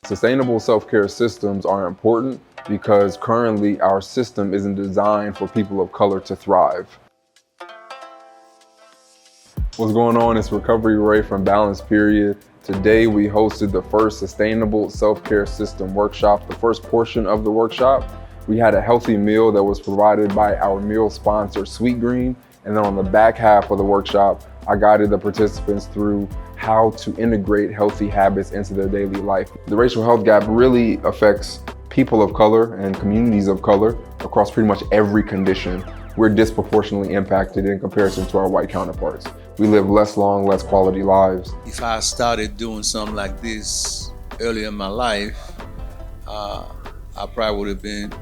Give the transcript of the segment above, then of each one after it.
Sustainable self-care systems are important because currently our system isn't designed for people of color to thrive. What's going on? It's Recovery Ray from Balance Period. Today we hosted the first Sustainable Self-Care System workshop. The first portion of the workshop, we had a healthy meal that was provided by our meal sponsor, Sweetgreen. And then on the back half of the workshop, I guided the participants through how to integrate healthy habits into their daily life. The racial health gap really affects people of color and communities of color across pretty much every condition. We're disproportionately impacted in comparison to our white counterparts. We live less long, less quality lives. If I started doing something like this earlier in my life, I probably would have been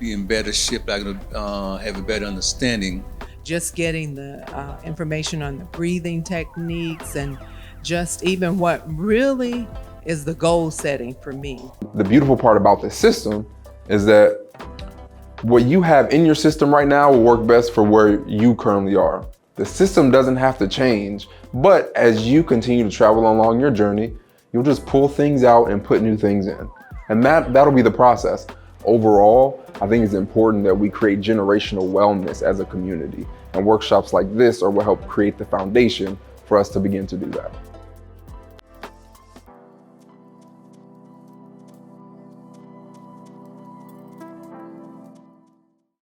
in better shape. I could have a better understanding. Just getting the information on the breathing techniques and just even what really is the goal setting for me. The beautiful part about this system is that what you have in your system right now will work best for where you currently are. The system doesn't have to change, but as you continue to travel along your journey, you'll just pull things out and put new things in. And that'll be the process. Overall, I think it's important that we create generational wellness as a community. And workshops like this are what help create the foundation for us to begin to do that.